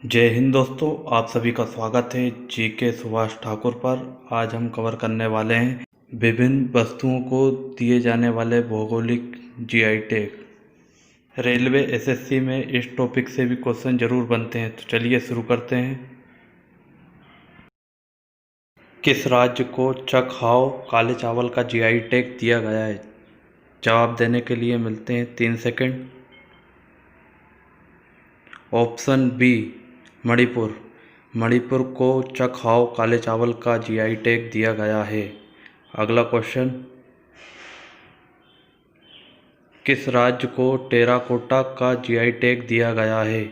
जय हिंद दोस्तों, आप सभी का स्वागत है जीके सुभाष ठाकुर पर। आज हम कवर करने वाले हैं विभिन्न वस्तुओं को दिए जाने वाले भौगोलिक जीआई टैग। रेलवे एसएससी में इस टॉपिक से भी क्वेश्चन जरूर बनते हैं, तो चलिए शुरू करते हैं। किस राज्य को चकहाव काले चावल का जीआई टैग दिया गया है? जवाब देने के लिए मिलते हैं 3 second. Option B Manipur. Manipur को चकहाव काले चावल का जीआई टैग दिया गया है। अगला क्वेश्चन, किस राज्य को टेराकोटा का जीआई टैग दिया गया है?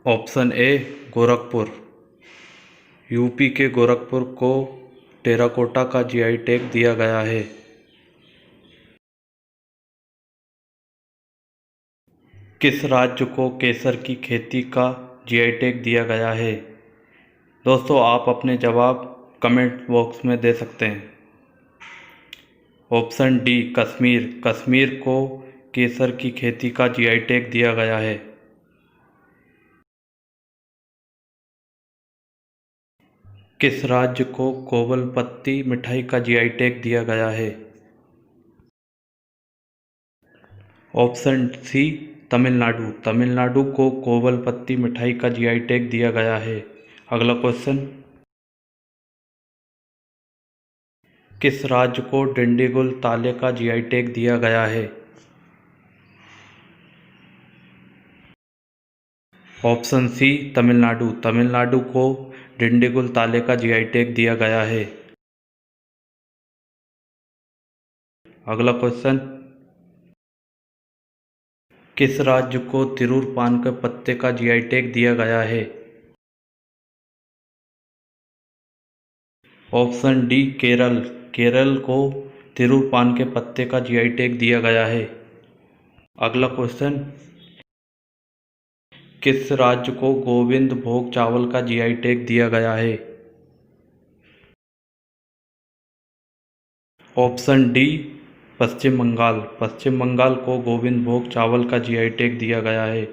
Option A Gorakhpur. यूपी के गोरखपुर को टेराकोटा का जीआई टैग दिया गया है। किस राज्य को केसर की खेती का जीआई टैग दिया गया है? दोस्तों, आप अपने जवाब कमेंट बॉक्स में दे सकते हैं। Option D Kashmir. कश्मीर को केसर की खेती का जीआई टैग दिया गया है। किस राज्य को कोवलपत्ती मिठाई का जीआई टैग दिया गया है? Option C Tamil Nadu. तमिलनाडु को कोवलपत्ती मिठाई का जीआई टैग दिया गया है। अगला क्वेश्चन, किस राज्य को डिंडीगुल ताले का जीआई टैग दिया गया है? Option C Tamil Nadu. तमिलनाडु को डिंडीगुल ताले का जीआई टैग दिया गया है। अगला क्वेश्चन, किस राज्य को तिरूर पान के पत्ते का जीआई टैग दिया गया है? Option D Kerala. केरल को तिरूर पान के पत्ते का जीआई टैग दिया गया है। अगला क्वेश्चन, किस राज्य को गोविंद भोग चावल का जीआई टैग दिया गया है? ऑप्शन डी पश्चिम बंगाल। पश्चिम बंगाल को गोविंद भोग चावल का जीआई टैग दिया गया है।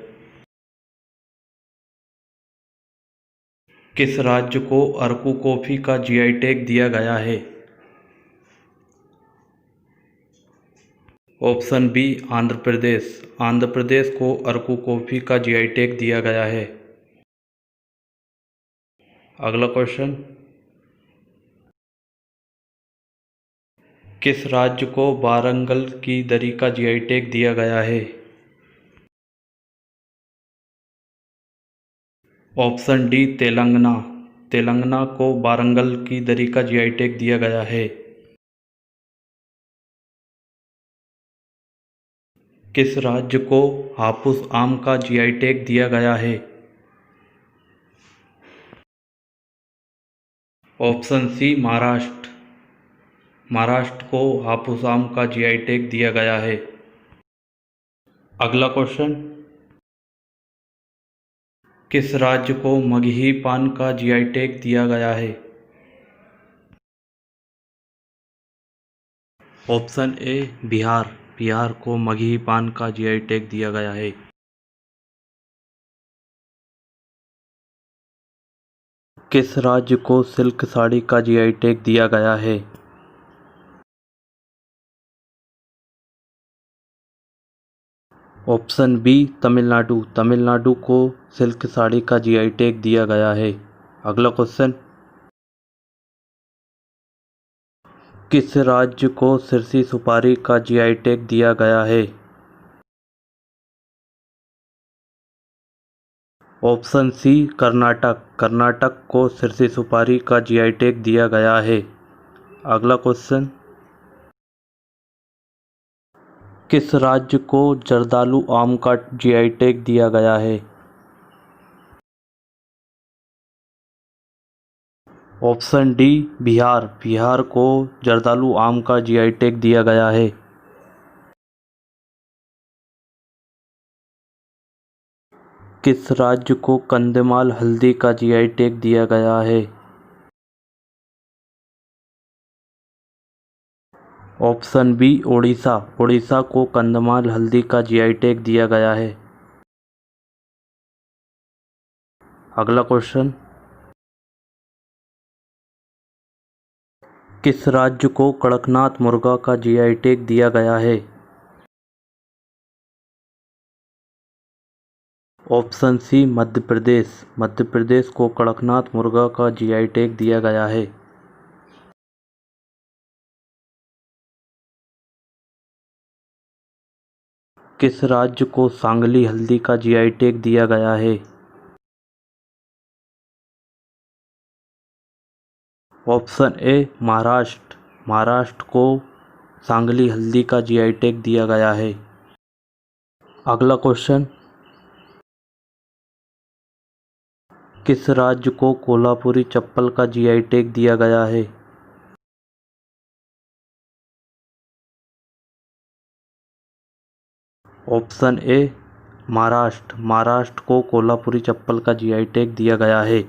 किस राज्य को अरकू कॉफी का जीआई टैग दिया गया है? Option B Andhra Pradesh. आंध्र प्रदेश को अरकू कॉफी का जीआई टैग दिया गया है। अगला क्वेश्चन, किस राज्य को वारंगल की दरी का जीआई टैग दिया गया है? Option D Telangana. तेलंगाना को वारंगल की दरी का जीआई टैग दिया गया है। किस राज्य को हापुस आम का जीआई टैग दिया गया है? Option C Maharashtra. महाराष्ट्र को हापुस आम का जीआई टैग दिया गया है। अगला क्वेश्चन, किस राज्य को मगही पान का जीआई टैग दिया गया है? Option A Bihar. बिहार को मगही पान का जीआई टैग दिया गया है। किस राज्य को सिल्क साड़ी का जीआई टैग दिया गया है? Option B Tamil Nadu. तमिलनाडु को सिल्क साड़ी का जीआई टैग दिया गया है। अगला क्वेश्चन, किस राज्य को सिरसी सुपारी का जीआई टैग दिया गया है? Option C Karnataka. कर्नाटक को सिरसी सुपारी का जीआई टैग दिया गया है। अगला क्वेश्चन, किस राज्य को जर्दालू आम का जीआई टैग दिया गया है? Option D Bihar. बिहार को जर्दालू आम का जीआई टैग दिया गया है। किस राज्य को कंधमाल हल्दी का जीआई टैग दिया गया है? Option B Odisha. ओडिशा को कंधमाल हल्दी का जीआई टैग दिया गया है। अगला क्वेश्चन, किस राज्य को कड़कनाथ मुर्गा का जीआई टैग दिया गया है? Option C Madhya Pradesh. मध्य प्रदेश को कड़कनाथ मुर्गा का जीआई टैग दिया गया है। किस राज्य को सांगली हल्दी का जीआई टैग दिया गया है? Option A Maharashtra. महाराष्ट्र को सांगली हल्दी का जीआई टैग दिया गया है। अगला क्वेश्चन, किस राज्य को कोल्हापुरी चप्पल का जीआई टैग दिया गया है? Option A Maharashtra. महाराष्ट्र को कोल्हापुरी चप्पल का जीआई टैग दिया गया है।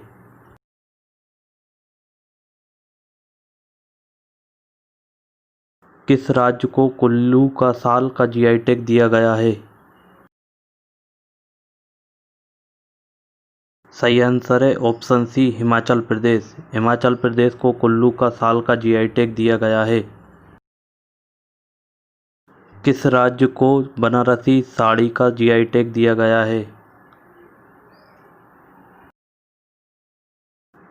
किस राज्य को कुल्लू का साल का जीआई टैग दिया गया है? सही आंसर है ऑप्शन सी हिमाचल प्रदेश। हिमाचल प्रदेश को कुल्लू का साल का जीआई टैग दिया गया है। किस राज्य को बनारसी साड़ी का जीआई टैग दिया गया है?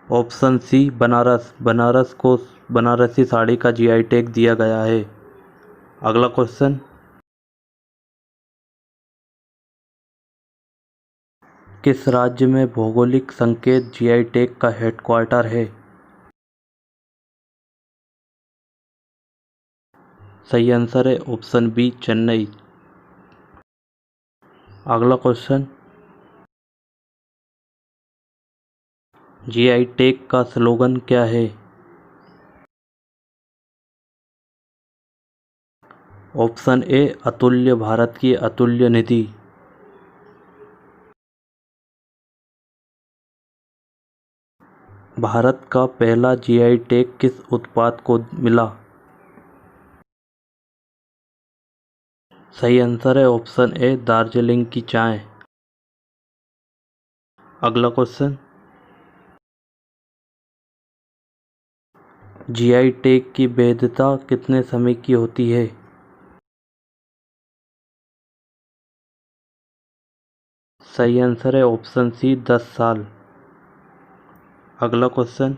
Option C Banaras. बनारस को बनारसी साड़ी का जीआई टैग दिया गया है। अगला क्वेश्चन, किस राज्य में भौगोलिक संकेत जीआई टैग का हेडक्वार्टर है? सही आंसर है ऑप्शन बी चेन्नई। अगला क्वेश्चन, जीआई टैग का स्लोगन क्या है? ऑप्शन ए अतुल्य भारत की अतुल्य निधि। भारत का पहला जीआई टैग किस उत्पाद को मिला? सही आंसर है ऑप्शन ए दार्जिलिंग की चाय। अगला क्वेश्चन, जीआई टैग की वैधता कितने समय की होती है? सही आंसर है ऑप्शन सी 10 साल। अगला क्वेश्चन,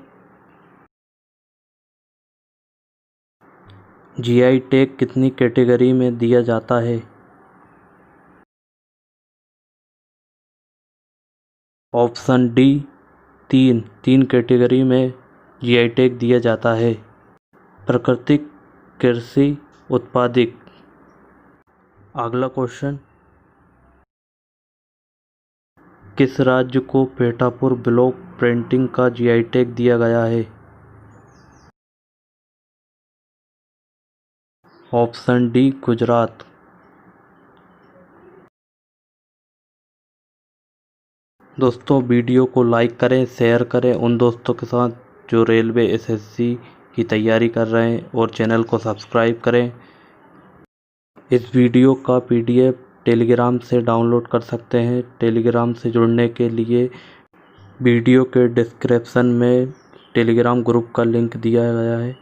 जीआई टैग कितनी कैटेगरी में दिया जाता है? ऑप्शन डी तीन कैटेगरी में जीआई टैग दिया जाता है। प्राकृतिक, कृषि, उत्पादिक। अगला क्वेश्चन, किस राज्य को पेठापुर ब्लॉक प्रिंटिंग का जीआई टैग दिया गया है? Option D Gujarat. दोस्तों वीडियो को लाइक करें, शेयर करें उन दोस्तों के साथ जो रेलवे एसएससी की तैयारी कर रहे हैं, और चैनल को सब्सक्राइब करें। इस वीडियो का पीडीएफ टेलीग्राम से डाउनलोड कर सकते हैं। टेलीग्राम से जुड़ने के लिए वीडियो के डिस्क्रिप्शन में टेलीग्राम ग्रुप का लिंक दिया गया है,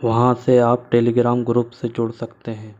वहाँ से आप टेलीग्राम ग्रुप से जुड़ सकते हैं।